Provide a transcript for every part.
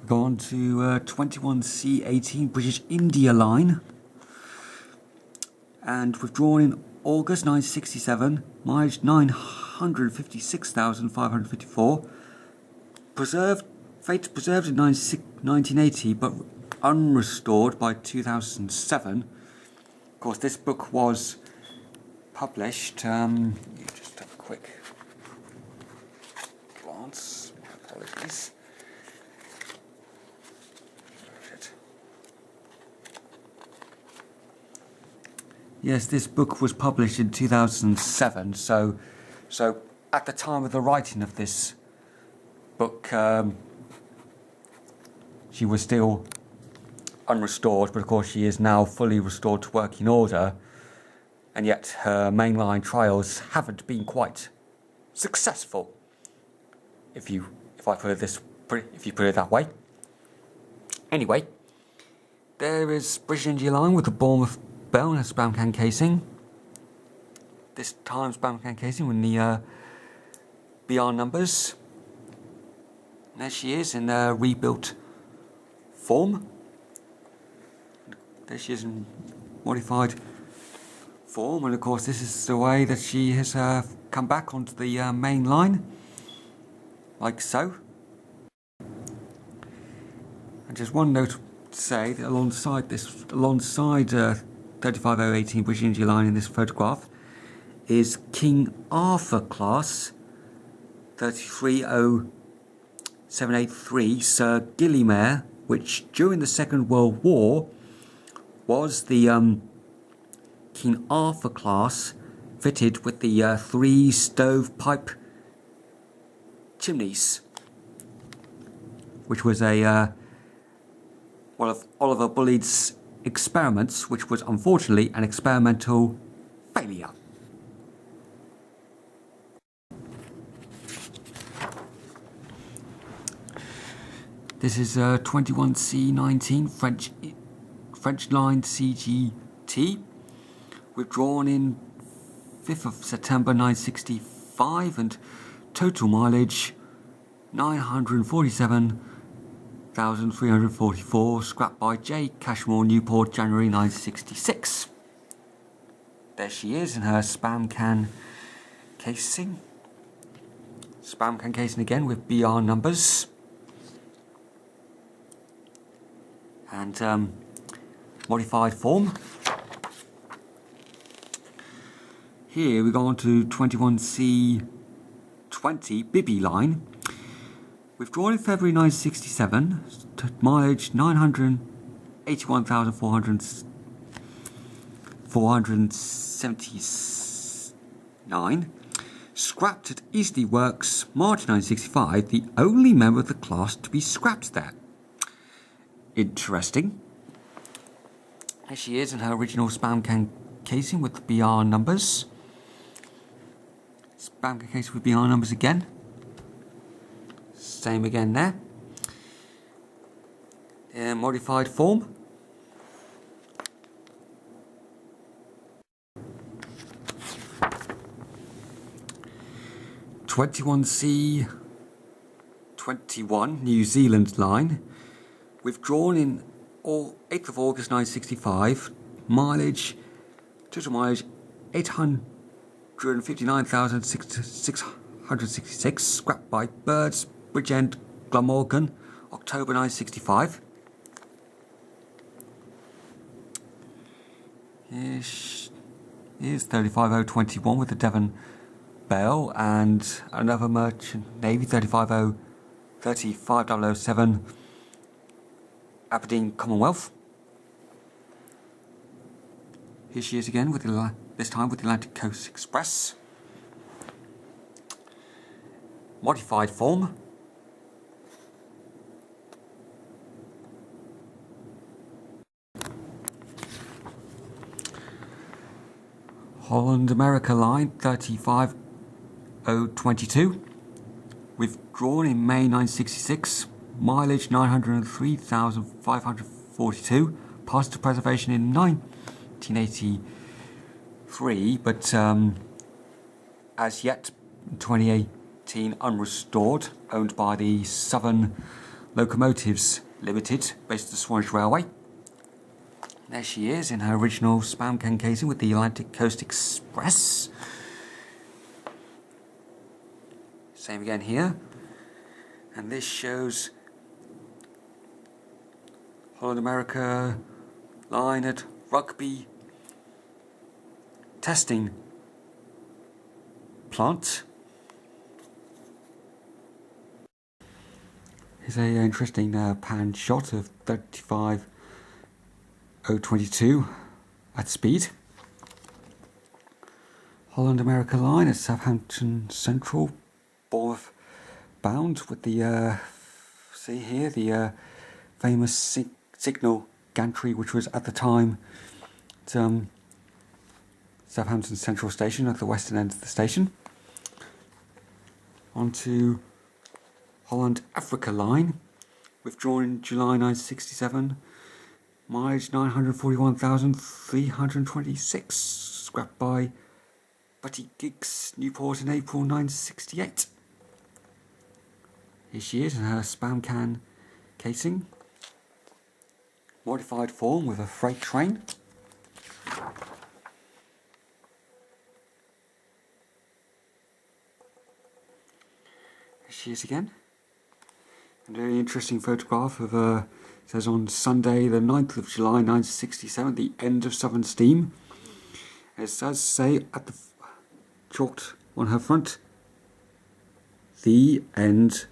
Gone to 21C18 British India Line, and withdrawn in August 1967, mileage 956,554, preserved in 1980 but unrestored by 2007. Of course, this book was published, just have a quick glance, apologies. Yes, this book was published in 2007, so at the time of the writing of this book, she was still unrestored, but of course she is now fully restored to working order, and yet her mainline trials haven't been quite successful, if you put it that way. Anyway, there is British India Line with the Bournemouth Bell and a spam can casing. This time spam can casing with the BR numbers. And there she is in rebuilt form. There she is in modified form, and of course this is the way that she has come back onto the main line, like so. And just one note to say that alongside 35018 British India Line in this photograph is King Arthur class 330783 Sir Gillimere, which during the Second World War was the King Arthur class fitted with the 3 stovepipe chimneys, which was one of Oliver Bulleid's experiments, which was unfortunately an experimental failure. This is 21C19 French Line CGT, withdrawn in 5th of September 1965, and total mileage 947,344, scrapped by J. Cashmore, Newport, January 1966. There she is in her spam can casing. Spam can casing again with BR numbers. And modified form. Here we go on to 21C20 Bibby Line, withdrawn in February 1967, mileage 981,479, scrapped at Eastleigh Works, March 1965, the only member of the class to be scrapped there. Interesting. Here she is in her original spam can casing with the BR numbers. Spam can casing with BR numbers again. Same again there. Modified form. (21C21) New Zealand Line, withdrawn in 8th of August 1965, total mileage 859,666, scrapped by Birds, Bridgend, Glamorgan, October 1965. Here's 35021 with the Devon Bell and another Merchant Navy 35007 Aberdeen Commonwealth. Here she is again with this time with the Atlantic Coast Express. Modified form. Holland-America Line 35022, withdrawn in May 1966, mileage 903,542, passed to preservation in 1983, but as yet 2018 unrestored, owned by the Southern Locomotives Ltd, based at the Swanage Railway. There she is in her original spam can casing with the Atlantic Coast Express. Same again here. And this shows Holland-America Line at Rugby testing plant. Here's an interesting pan shot of 35022 at speed. Holland-America Line at Southampton Central, Bournemouth bound with the see here the famous signal gantry, which was at the time at Southampton Central Station at the western end of the station. On to Holland-Afrika Line, withdrawn in July 1967, mileage 941,326, scrapped by Butty Gigs Newport in April 1968. Here she is in her spam can casing, modified form with a freight train. Here she is again. A very interesting photograph of it says on Sunday the 9th of July 1967, the end of Southern Steam. It does say at the chalked on her front, the end,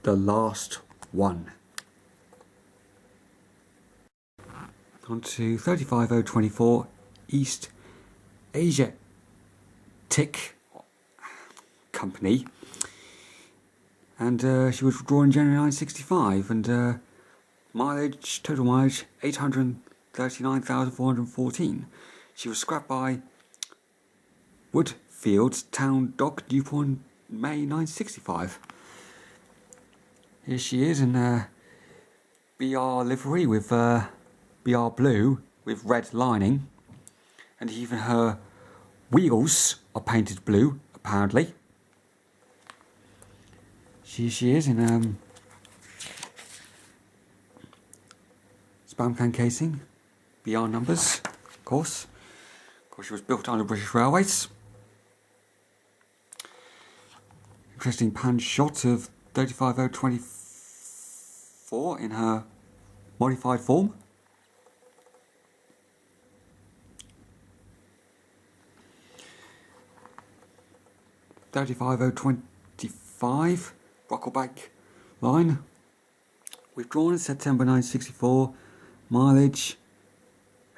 the last one. On to 35024 East Asiatic Company, and she was withdrawn in January 1965, and total mileage 839,414. She was scrapped by Woodfield's Town Dock, Newport, in May 1965. Here she is in BR livery with BR blue with red lining, and even her wheels are painted blue, apparently. She is in spam can casing, BR numbers, of course. She was built on the British Railways. Interesting pan shot of 35024 in her modified form. (35025) Brocklebank Line, withdrawn in September 1964, mileage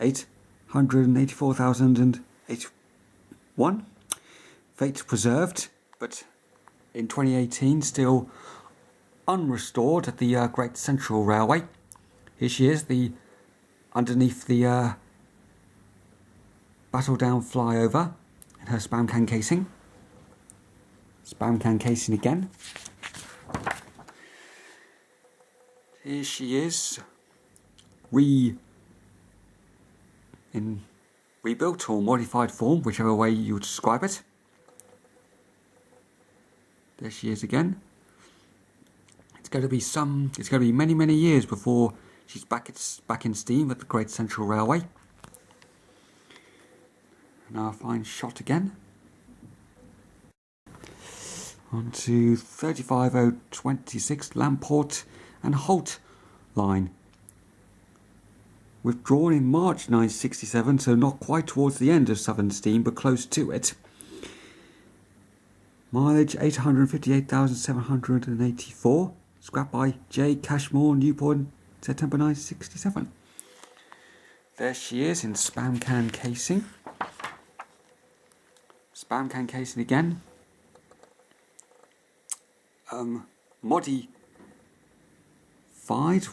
884,081. Fate preserved, but in 2018 still unrestored at the Great Central Railway. Here she is, underneath the Battle Down flyover in her spam can casing. Spam can casing again. Here she is, rebuilt or modified form, whichever way you would describe it. There she is again. It's going to be many years before she's back in steam at the Great Central Railway. Now a fine shot again. On to 35026 Lamport and Holt Line. Withdrawn in March 1967, so not quite towards the end of Southern Steam, but close to it. Mileage 858,784. Scrapped by J. Cashmore, Newport, September 1967. There she is in spam can casing. Spam can casing again. Modified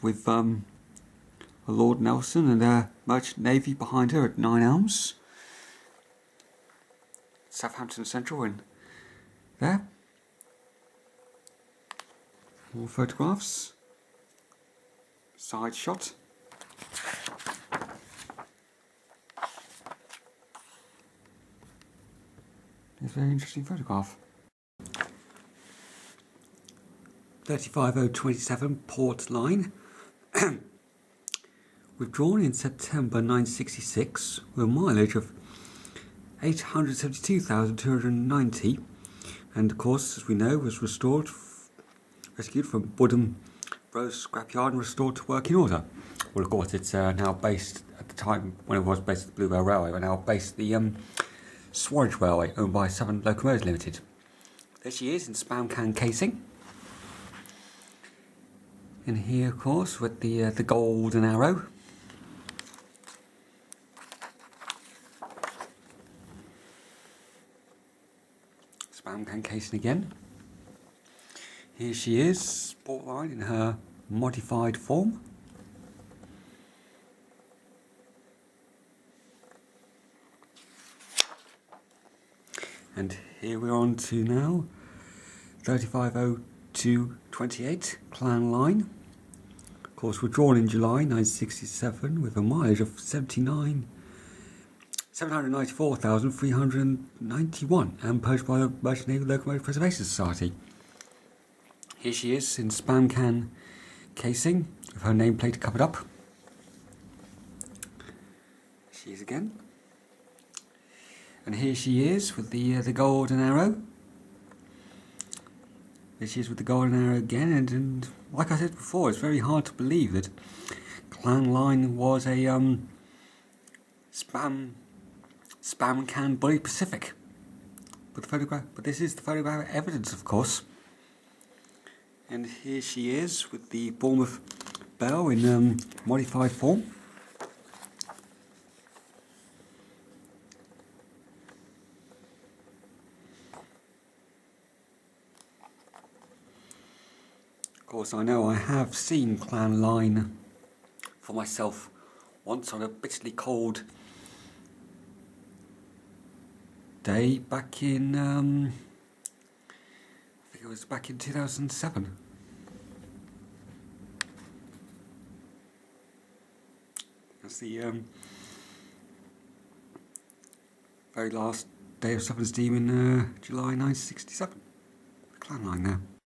with a Lord Nelson and a Merchant Navy behind her at 9 Elms. Southampton Central in there. More photographs. Side shot. It's a very interesting photograph. 35027 Port Line, withdrawn in September 1966 with a mileage of 872,290, and of course, as we know, was rescued from Budham Road scrapyard and restored to working order. Well, of course, it's now based, at the time when it was based at the Bluebell Railway, we're now based at the Swanage Railway, owned by Southern Locomotives Ltd. There she is in spam can casing. And here, of course, with the golden arrow. Spam can casing again. Here she is, Sport Line in her modified form. And here we're on to now 350228 Clan Line. Of course, we're drawn in July 1967 with a mileage of 794,391 and purchased by the Merchant Navy Locomotive Preservation Society. Here she is in spam can casing with her nameplate covered up. She is again. And here she is with the golden arrow. There she is with the golden arrow again, and like I said before, it's very hard to believe that Clan Line was a spam can Bully Pacific. But this is the photographic evidence, of course. And here she is with the Bournemouth Bell in modified form. Of course, I know I have seen Clan Line for myself once on a bitterly cold day back in, I think it was back in 2007. That's the very last day of Southern Steam in July 1967. The Clan Line there.